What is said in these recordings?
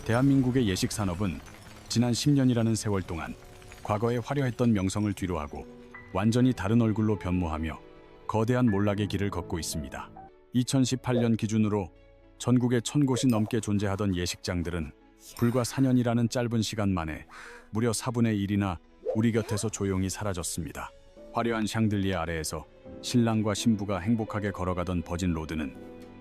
대한민국의 예식 산업은 지난 10년이라는 세월 동안 과거에 화려했던 명성을 뒤로하고 완전히 다른 얼굴로 변모하며 거대한 몰락의 길을 걷고 있습니다. 2018년 기준으로 전국에 1000곳이 넘게 존재하던 예식장들은 불과 4년이라는 짧은 시간 만에 무려 4분의 1이나 우리 곁에서 조용히 사라졌습니다. 화려한 샹들리에 아래에서 신랑과 신부가 행복하게 걸어가던 버진 로드는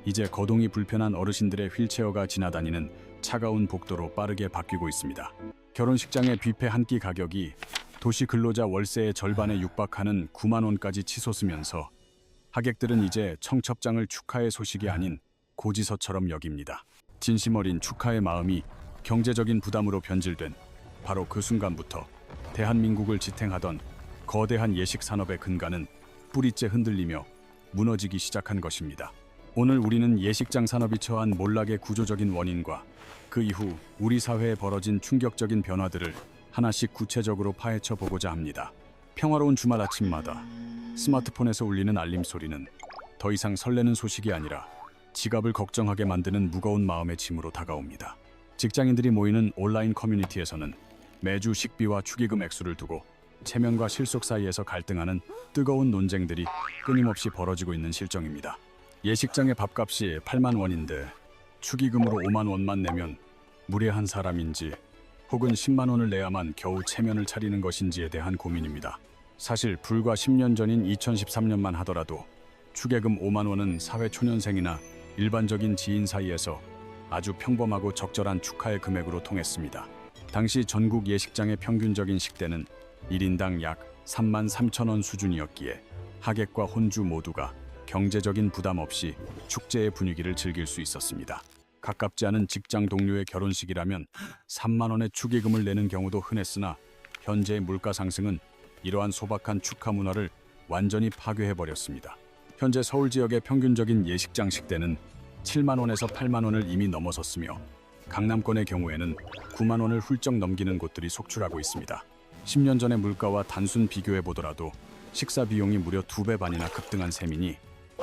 이제 거동이 불편한 어르신들의 휠체어가 지나다니는 차가운 복도로 빠르게 바뀌고 있습니다. 결혼식장의 뷔페 한 끼 가격이 도시 근로자 월세의 절반에 육박하는 9만 원까지 치솟으면서 하객들은 이제 청첩장을 축하의 소식이 아닌 고지서처럼 여깁니다. 진심 어린 축하의 마음이 경제적인 부담으로 변질된 바로 그 순간부터 대한민국을 지탱하던 거대한 예식 산업의 근간은 뿌리째 흔들리며 무너지기 시작한 것입니다. 오늘 우리는 예식장 산업이 처한 몰락의 구조적인 원인과 그 이후 우리 사회에 벌어진 충격적인 변화들을 하나씩 구체적으로 파헤쳐 보고자 합니다. 평화로운 주말 아침마다 스마트폰에서 울리는 알림 소리는 더 이상 설레는 소식이 아니라 지갑을 걱정하게 만드는 무거운 마음의 짐으로 다가옵니다. 직장인들이 모이는 온라인 커뮤니티에서는 매주 식비와 축의금 액수를 두고 체면과 실속 사이에서 갈등하는 뜨거운 논쟁들이 끊임없이 벌어지고 있는 실정입니다. 예식장의 밥값이 8만 원인데 축의금으로 5만 원만 내면 무례한 사람인지 혹은 10만 원을 내야만 겨우 체면을 차리는 것인지에 대한 고민입니다. 사실 불과 10년 전인 2013년만 하더라도 축의금 5만 원은 사회초년생이나 일반적인 지인 사이에서 아주 평범하고 적절한 축하의 금액으로 통했습니다. 당시 전국 예식장의 평균적인 식대는 1인당 약 3만 3천 원 수준이었기에 하객과 혼주 모두가 경제적인 부담 없이 축제의 분위기를 즐길 수 있었습니다. 가깝지 않은 직장 동료의 결혼식이라면 3만 원의 축의금을 내는 경우도 흔했으나 현재의 물가 상승은 이러한 소박한 축하 문화를 완전히 파괴해버렸습니다. 현재 서울 지역의 평균적인 예식장 식대는 7만 원에서 8만 원을 이미 넘어섰으며 강남권의 경우에는 9만 원을 훌쩍 넘기는 곳들이 속출하고 있습니다. 10년 전의 물가와 단순 비교해보더라도 식사 비용이 무려 2배 반이나 급등한 셈이니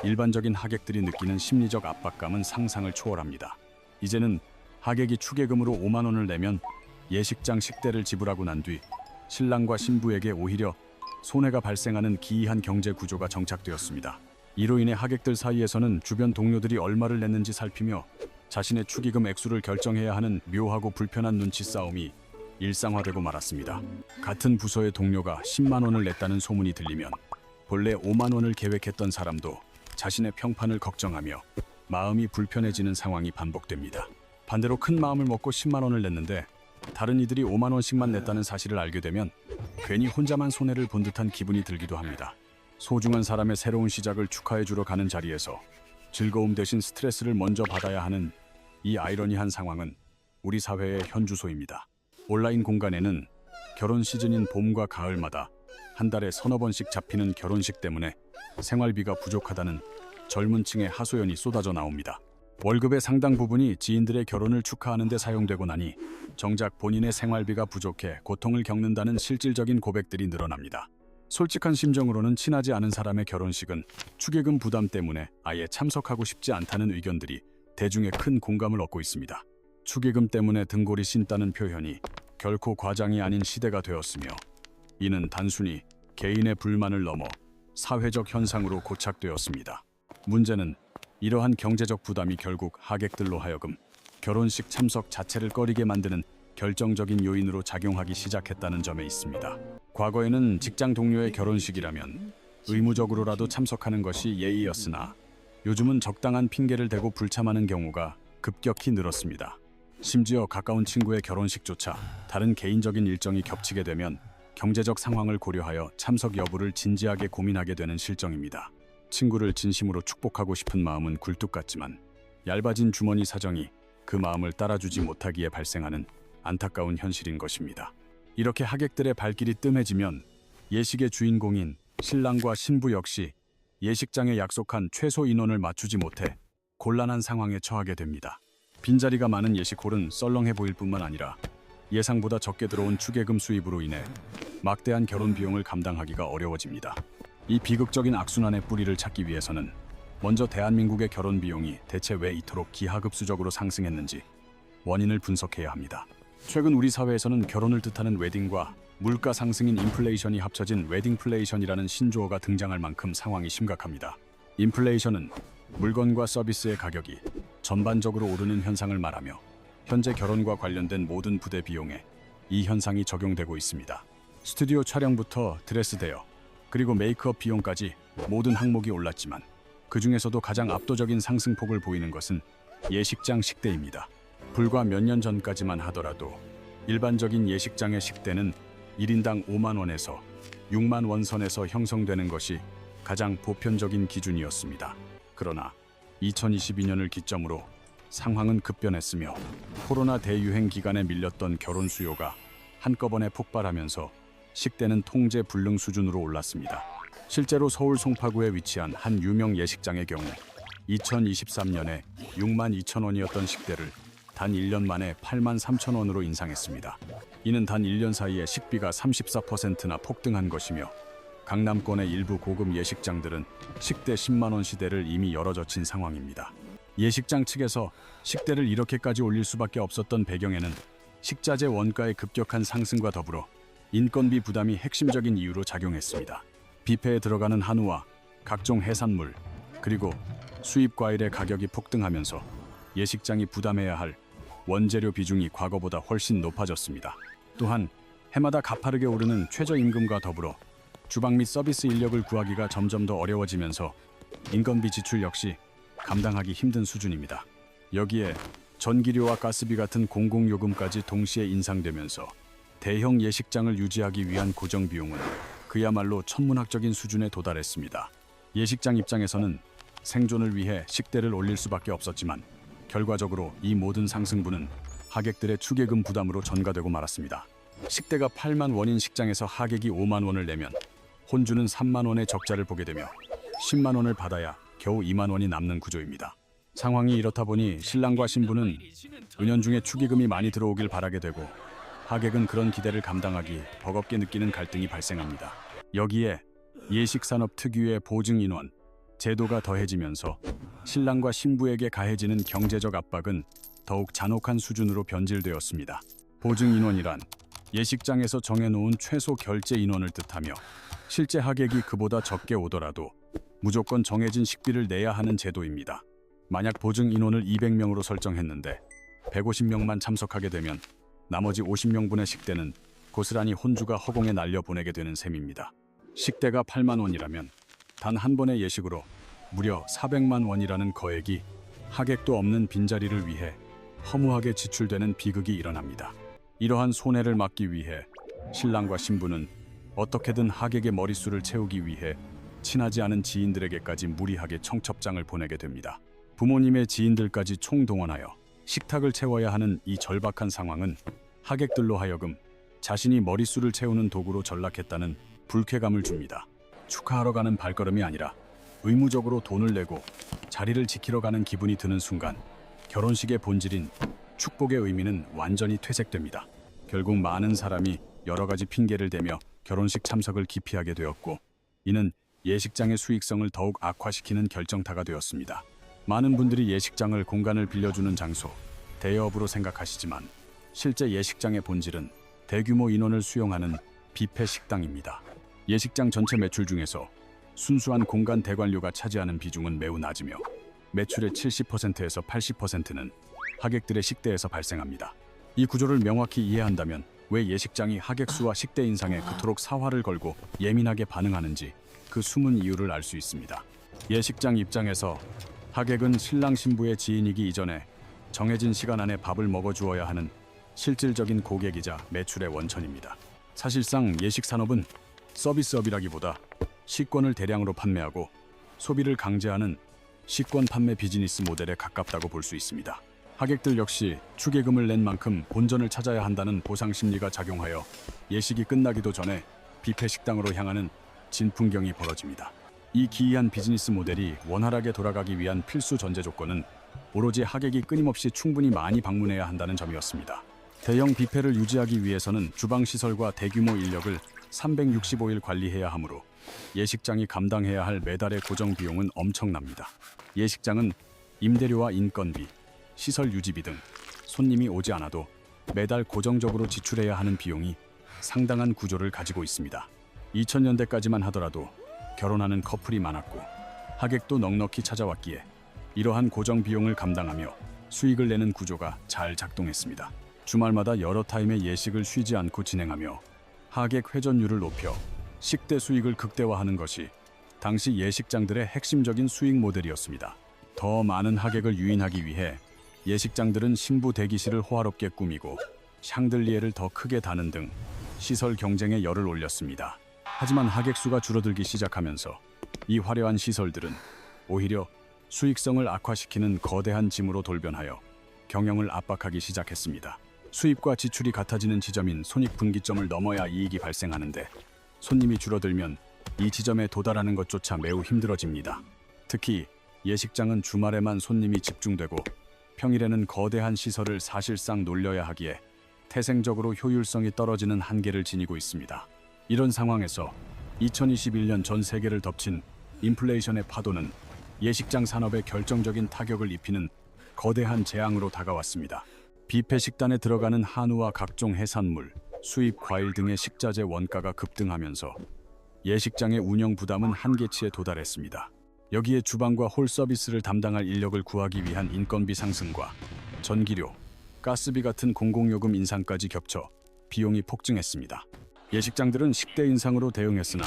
일반적인 하객들이 느끼는 심리적 압박감은 상상을 초월합니다. 이제는 하객이 축의금으로 5만 원을 내면 예식장 식대를 지불하고 난 뒤 신랑과 신부에게 오히려 손해가 발생하는 기이한 경제 구조가 정착되었습니다. 이로 인해 하객들 사이에서는 주변 동료들이 얼마를 냈는지 살피며 자신의 축의금 액수를 결정해야 하는 묘하고 불편한 눈치 싸움이 일상화되고 말았습니다. 같은 부서의 동료가 10만 원을 냈다는 소문이 들리면 본래 5만 원을 계획했던 사람도 자신의 평판을 걱정하며 마음이 불편해지는 상황이 반복됩니다. 반대로 큰 마음을 먹고 10만 원을 냈는데 다른 이들이 5만 원씩만 냈다는 사실을 알게 되면 괜히 혼자만 손해를 본 듯한 기분이 들기도 합니다. 소중한 사람의 새로운 시작을 축하해주러 가는 자리에서 즐거움 대신 스트레스를 먼저 받아야 하는 이 아이러니한 상황은 우리 사회의 현주소입니다. 온라인 공간에는 결혼 시즌인 봄과 가을마다 한 달에 서너 번씩 잡히는 결혼식 때문에 생활비가 부족하다는 젊은 층의 하소연이 쏟아져 나옵니다. 월급의 상당 부분이 지인들의 결혼을 축하하는 데 사용되고 나니 정작 본인의 생활비가 부족해 고통을 겪는다는 실질적인 고백들이 늘어납니다. 솔직한 심정으로는 친하지 않은 사람의 결혼식은 축의금 부담 때문에 아예 참석하고 싶지 않다는 의견들이 대중의 큰 공감을 얻고 있습니다. 축의금 때문에 등골이 쉰다는 표현이 결코 과장이 아닌 시대가 되었으며 이는 단순히 개인의 불만을 넘어 사회적 현상으로 고착되었습니다. 문제는 이러한 경제적 부담이 결국 하객들로 하여금 결혼식 참석 자체를 꺼리게 만드는 결정적인 요인으로 작용하기 시작했다는 점에 있습니다. 과거에는 직장 동료의 결혼식이라면 의무적으로라도 참석하는 것이 예의였으나 요즘은 적당한 핑계를 대고 불참하는 경우가 급격히 늘었습니다. 심지어 가까운 친구의 결혼식조차 다른 개인적인 일정이 겹치게 되면 경제적 상황을 고려하여 참석 여부를 진지하게 고민하게 되는 실정입니다. 친구를 진심으로 축복하고 싶은 마음은 굴뚝 같지만 얇아진 주머니 사정이 그 마음을 따라주지 못하기에 발생하는 안타까운 현실인 것입니다. 이렇게 하객들의 발길이 뜸해지면 예식의 주인공인 신랑과 신부 역시 예식장에 약속한 최소 인원을 맞추지 못해 곤란한 상황에 처하게 됩니다. 빈자리가 많은 예식홀은 썰렁해 보일 뿐만 아니라 예상보다 적게 들어온 축의금 수입으로 인해 막대한 결혼 비용을 감당하기가 어려워집니다. 이 비극적인 악순환의 뿌리를 찾기 위해서는 먼저 대한민국의 결혼 비용이 대체 왜 이토록 기하급수적으로 상승했는지 원인을 분석해야 합니다. 최근 우리 사회에서는 결혼을 뜻하는 웨딩과 물가 상승인 인플레이션이 합쳐진 웨딩플레이션이라는 신조어가 등장할 만큼 상황이 심각합니다. 인플레이션은 물건과 서비스의 가격이 전반적으로 오르는 현상을 말하며 현재 결혼과 관련된 모든 부대 비용에 이 현상이 적용되고 있습니다. 스튜디오 촬영부터 드레스 대여, 그리고 메이크업 비용까지 모든 항목이 올랐지만 그 중에서도 가장 압도적인 상승폭을 보이는 것은 예식장 식대입니다. 불과 몇 년 전까지만 하더라도 일반적인 예식장의 식대는 1인당 5만 원에서 6만 원 선에서 형성되는 것이 가장 보편적인 기준이었습니다. 그러나 2022년을 기점으로 상황은 급변했으며 코로나 대유행 기간에 밀렸던 결혼 수요가 한꺼번에 폭발하면서 식대는 통제 불능 수준으로 올랐습니다. 실제로 서울 송파구에 위치한 한 유명 예식장의 경우 2023년에 6만 2천 원이었던 식대를 단 1년 만에 8만 3천 원으로 인상했습니다. 이는 단 1년 사이에 식비가 34%나 폭등한 것이며 강남권의 일부 고급 예식장들은 식대 10만 원 시대를 이미 열어젖힌 상황입니다. 예식장 측에서 식대를 이렇게까지 올릴 수밖에 없었던 배경에는 식자재 원가의 급격한 상승과 더불어 인건비 부담이 핵심적인 이유로 작용했습니다. 뷔페에 들어가는 한우와 각종 해산물, 그리고 수입 과일의 가격이 폭등하면서 예식장이 부담해야 할 원재료 비중이 과거보다 훨씬 높아졌습니다. 또한 해마다 가파르게 오르는 최저임금과 더불어 주방 및 서비스 인력을 구하기가 점점 더 어려워지면서 인건비 지출 역시 감당하기 힘든 수준입니다. 여기에 전기료와 가스비 같은 공공요금까지 동시에 인상되면서 대형 예식장을 유지하기 위한 고정 비용은 그야말로 천문학적인 수준에 도달했습니다. 예식장 입장에서는 생존을 위해 식대를 올릴 수밖에 없었지만 결과적으로 이 모든 상승분은 하객들의 축의금 부담으로 전가되고 말았습니다. 식대가 8만 원인 식장에서 하객이 5만 원을 내면 혼주는 3만 원의 적자를 보게 되며 10만 원을 받아야 겨우 2만 원이 남는 구조입니다. 상황이 이렇다 보니 신랑과 신부는 은연중에 축의금이 많이 들어오길 바라게 되고 하객은 그런 기대를 감당하기 버겁게 느끼는 갈등이 발생합니다. 여기에 예식산업 특유의 보증인원 제도가 더해지면서 신랑과 신부에게 가해지는 경제적 압박은 더욱 잔혹한 수준으로 변질되었습니다. 보증인원이란 예식장에서 정해놓은 최소 결제 인원을 뜻하며 실제 하객이 그보다 적게 오더라도 무조건 정해진 식비를 내야 하는 제도입니다. 만약 보증 인원을 200명으로 설정했는데 150명만 참석하게 되면 나머지 50명분의 식대는 고스란히 혼주가 허공에 날려보내게 되는 셈입니다. 식대가 8만 원이라면 단 한 번의 예식으로 무려 400만 원이라는 거액이 하객도 없는 빈자리를 위해 허무하게 지출되는 비극이 일어납니다. 이러한 손해를 막기 위해 신랑과 신부는 어떻게든 하객의 머릿수를 채우기 위해 친하지 않은 지인들에게까지 무리하게 청첩장을 보내게 됩니다. 부모님의 지인들까지 총동원하여 식탁을 채워야 하는 이 절박한 상황은 하객들로 하여금 자신이 머릿수를 채우는 도구로 전락했다는 불쾌감을 줍니다. 축하하러 가는 발걸음이 아니라 의무적으로 돈을 내고 자리를 지키러 가는 기분이 드는 순간 결혼식의 본질인 축복의 의미는 완전히 퇴색됩니다. 결국 많은 사람이 여러 가지 핑계를 대며 결혼식 참석을 기피하게 되었고 이는 예식장의 수익성을 더욱 악화시키는 결정타가 되었습니다. 많은 분들이 예식장을 공간을 빌려주는 장소, 대여업으로 생각하시지만 실제 예식장의 본질은 대규모 인원을 수용하는 뷔페 식당입니다. 예식장 전체 매출 중에서 순수한 공간 대관료가 차지하는 비중은 매우 낮으며 매출의 70%에서 80%는 하객들의 식대에서 발생합니다. 이 구조를 명확히 이해한다면 왜 예식장이 하객 수와 식대 인상에 그토록 사활을 걸고 예민하게 반응하는지 그 숨은 이유를 알 수 있습니다. 예식장 입장에서 하객은 신랑 신부의 지인이기 이전에 정해진 시간 안에 밥을 먹어주어야 하는 실질적인 고객이자 매출의 원천입니다. 사실상 예식 산업은 서비스업이라기보다 식권을 대량으로 판매하고 소비를 강제하는 식권 판매 비즈니스 모델에 가깝다고 볼 수 있습니다. 하객들 역시 축의금을 낸 만큼 본전을 찾아야 한다는 보상 심리가 작용하여 예식이 끝나기도 전에 뷔페 식당으로 향하는 진풍경이 벌어집니다. 이 기이한 비즈니스 모델이 원활하게 돌아가기 위한 필수 전제 조건은 오로지 하객이 끊임없이 충분히 많이 방문해야 한다는 점이었습니다. 대형 뷔페를 유지하기 위해서는 주방 시설과 대규모 인력을 365일 관리해야 하므로 예식장이 감당해야 할 매달의 고정 비용은 엄청납니다. 예식장은 임대료와 인건비, 시설 유지비 등 손님이 오지 않아도 매달 고정적으로 지출해야 하는 비용이 상당한 구조를 가지고 있습니다. 2000년대까지만 하더라도 결혼하는 커플이 많았고 하객도 넉넉히 찾아왔기에 이러한 고정 비용을 감당하며 수익을 내는 구조가 잘 작동했습니다. 주말마다 여러 타임의 예식을 쉬지 않고 진행하며 하객 회전율을 높여 식대 수익을 극대화하는 것이 당시 예식장들의 핵심적인 수익 모델이었습니다. 더 많은 하객을 유인하기 위해 예식장들은 신부 대기실을 호화롭게 꾸미고 샹들리에를 더 크게 다는 등 시설 경쟁에 열을 올렸습니다. 하지만 하객 수가 줄어들기 시작하면서 이 화려한 시설들은 오히려 수익성을 악화시키는 거대한 짐으로 돌변하여 경영을 압박하기 시작했습니다. 수입과 지출이 같아지는 지점인 손익분기점을 넘어야 이익이 발생하는데 손님이 줄어들면 이 지점에 도달하는 것조차 매우 힘들어집니다. 특히 예식장은 주말에만 손님이 집중되고 평일에는 거대한 시설을 사실상 놀려야 하기에 태생적으로 효율성이 떨어지는 한계를 지니고 있습니다. 이런 상황에서 2021년 전 세계를 덮친 인플레이션의 파도는 예식장 산업에 결정적인 타격을 입히는 거대한 재앙으로 다가왔습니다. 뷔페 식단에 들어가는 한우와 각종 해산물, 수입 과일 등의 식자재 원가가 급등하면서 예식장의 운영 부담은 한계치에 도달했습니다. 여기에 주방과 홀 서비스를 담당할 인력을 구하기 위한 인건비 상승과 전기료, 가스비 같은 공공요금 인상까지 겹쳐 비용이 폭증했습니다. 예식장들은 식대 인상으로 대응했으나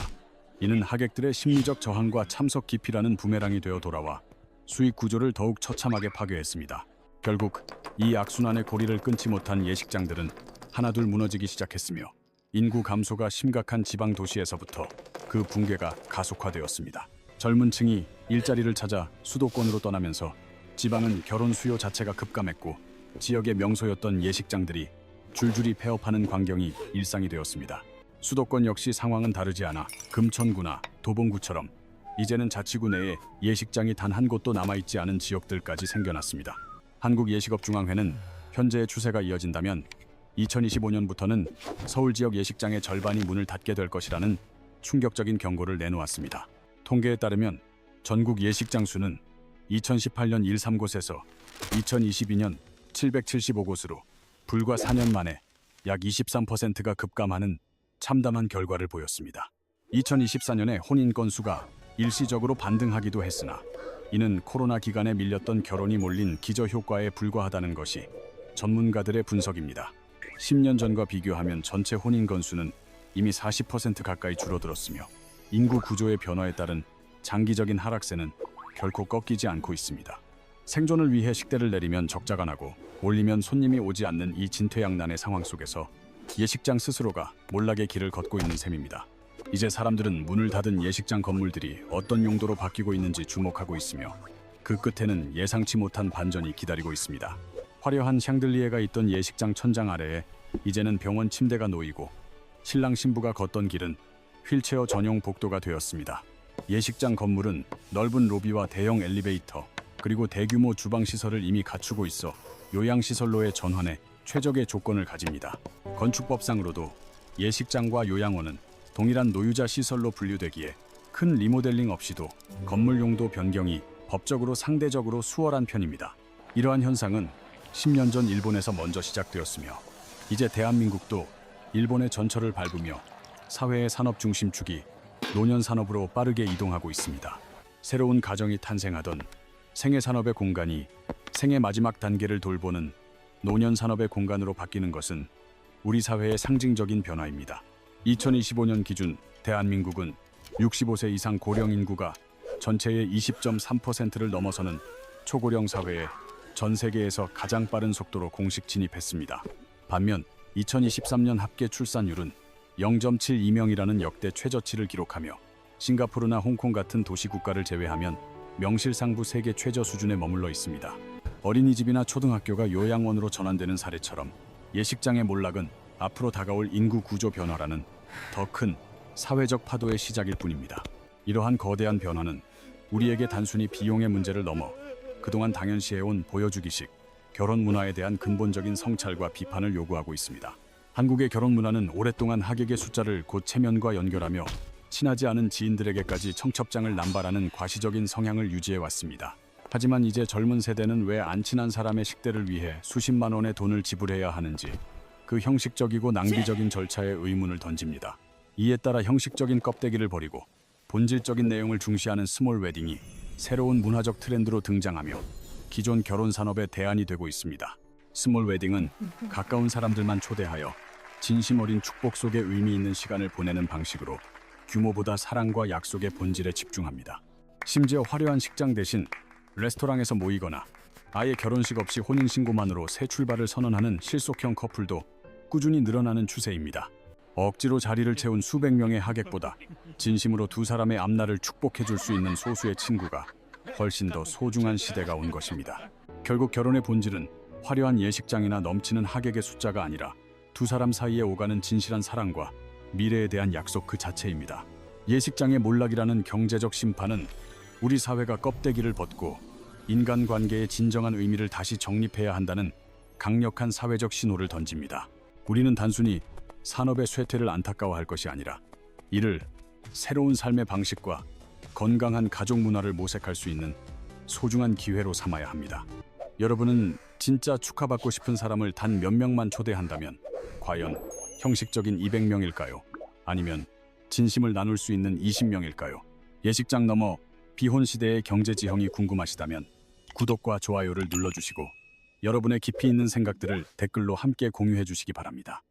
이는 하객들의 심리적 저항과 참석 기피라는 부메랑이 되어 돌아와 수익 구조를 더욱 처참하게 파괴했습니다. 결국 이 악순환의 고리를 끊지 못한 예식장들은 하나둘 무너지기 시작했으며 인구 감소가 심각한 지방 도시에서부터 그 붕괴가 가속화되었습니다. 젊은 층이 일자리를 찾아 수도권으로 떠나면서 지방은 결혼 수요 자체가 급감했고 지역의 명소였던 예식장들이 줄줄이 폐업하는 광경이 일상이 되었습니다. 수도권 역시 상황은 다르지 않아 금천구나 도봉구처럼 이제는 자치구 내에 예식장이 단 한 곳도 남아있지 않은 지역들까지 생겨났습니다. 한국예식업중앙회는 현재의 추세가 이어진다면 2025년부터는 서울 지역 예식장의 절반이 문을 닫게 될 것이라는 충격적인 경고를 내놓았습니다. 통계에 따르면 전국 예식장 수는 2018년 13곳에서 2022년 775곳으로 불과 4년 만에 약 23%가 급감하는 참담한 결과를 보였습니다. 2024년에 혼인 건수가 일시적으로 반등하기도 했으나 이는 코로나 기간에 밀렸던 결혼이 몰린 기저효과에 불과하다는 것이 전문가들의 분석입니다. 10년 전과 비교하면 전체 혼인 건수는 이미 40% 가까이 줄어들었으며 인구 구조의 변화에 따른 장기적인 하락세는 결코 꺾이지 않고 있습니다. 생존을 위해 식대를 내리면 적자가 나고 올리면 손님이 오지 않는 이 진퇴양난의 상황 속에서 예식장 스스로가 몰락의 길을 걷고 있는 셈입니다. 이제 사람들은 문을 닫은 예식장 건물들이 어떤 용도로 바뀌고 있는지 주목하고 있으며 그 끝에는 예상치 못한 반전이 기다리고 있습니다. 화려한 샹들리에가 있던 예식장 천장 아래에 이제는 병원 침대가 놓이고 신랑 신부가 걷던 길은 휠체어 전용 복도가 되었습니다. 예식장 건물은 넓은 로비와 대형 엘리베이터 그리고 대규모 주방 시설을 이미 갖추고 있어 요양시설로의 전환에 최적의 조건을 가집니다. 건축법상으로도 예식장과 요양원은 동일한 노유자 시설로 분류되기에 큰 리모델링 없이도 건물 용도 변경이 법적으로 상대적으로 수월한 편입니다. 이러한 현상은 10년 전 일본에서 먼저 시작되었으며 이제 대한민국도 일본의 전철을 밟으며 사회의 산업 중심축이 노년 산업으로 빠르게 이동하고 있습니다. 새로운 가정이 탄생하던 생애 산업의 공간이 생애 마지막 단계를 돌보는 노년 산업의 공간으로 바뀌는 것은 우리 사회의 상징적인 변화입니다. 2025년 기준 대한민국은 65세 이상 고령 인구가 전체의 20.3%를 넘어서는 초고령 사회에 전 세계에서 가장 빠른 속도로 공식 진입했습니다. 반면 2023년 합계 출산율은 0.72명이라는 역대 최저치를 기록하며 싱가포르나 홍콩 같은 도시 국가를 제외하면 명실상부 세계 최저 수준에 머물러 있습니다. 어린이집이나 초등학교가 요양원으로 전환되는 사례처럼 예식장의 몰락은 앞으로 다가올 인구 구조 변화라는 더 큰 사회적 파도의 시작일 뿐입니다. 이러한 거대한 변화는 우리에게 단순히 비용의 문제를 넘어 그동안 당연시해온 보여주기식 결혼 문화에 대한 근본적인 성찰과 비판을 요구하고 있습니다. 한국의 결혼 문화는 오랫동안 하객의 숫자를 곧 체면과 연결하며 친하지 않은 지인들에게까지 청첩장을 남발하는 과시적인 성향을 유지해 왔습니다. 하지만 이제 젊은 세대는 왜 안 친한 사람의 식대를 위해 수십만 원의 돈을 지불해야 하는지 그 형식적이고 낭비적인 절차에 의문을 던집니다. 이에 따라 형식적인 껍데기를 버리고 본질적인 내용을 중시하는 스몰 웨딩이 새로운 문화적 트렌드로 등장하며 기존 결혼 산업의 대안이 되고 있습니다. 스몰 웨딩은 가까운 사람들만 초대하여 진심 어린 축복 속에 의미 있는 시간을 보내는 방식으로 규모보다 사랑과 약속의 본질에 집중합니다. 심지어 화려한 식장 대신 레스토랑에서 모이거나 아예 결혼식 없이 혼인신고만으로 새 출발을 선언하는 실속형 커플도 꾸준히 늘어나는 추세입니다. 억지로 자리를 채운 수백 명의 하객보다 진심으로 두 사람의 앞날을 축복해 줄 수 있는 소수의 친구가 훨씬 더 소중한 시대가 온 것입니다. 결국 결혼의 본질은 화려한 예식장이나 넘치는 하객의 숫자가 아니라 두 사람 사이에 오가는 진실한 사랑과 미래에 대한 약속 그 자체입니다. 예식장의 몰락이라는 경제적 심판은 우리 사회가 껍데기를 벗고 인간관계의 진정한 의미를 다시 정립해야 한다는 강력한 사회적 신호를 던집니다. 우리는 단순히 산업의 쇠퇴를 안타까워할 것이 아니라 이를 새로운 삶의 방식과 건강한 가족 문화를 모색할 수 있는 소중한 기회로 삼아야 합니다. 여러분은 진짜 축하받고 싶은 사람을 단 몇 명만 초대한다면 과연 형식적인 200명일까요? 아니면 진심을 나눌 수 있는 20명일까요? 예식장 넘어 비혼 시대의 경제 지형이 궁금하시다면 구독과 좋아요를 눌러주시고 여러분의 깊이 있는 생각들을 댓글로 함께 공유해 주시기 바랍니다.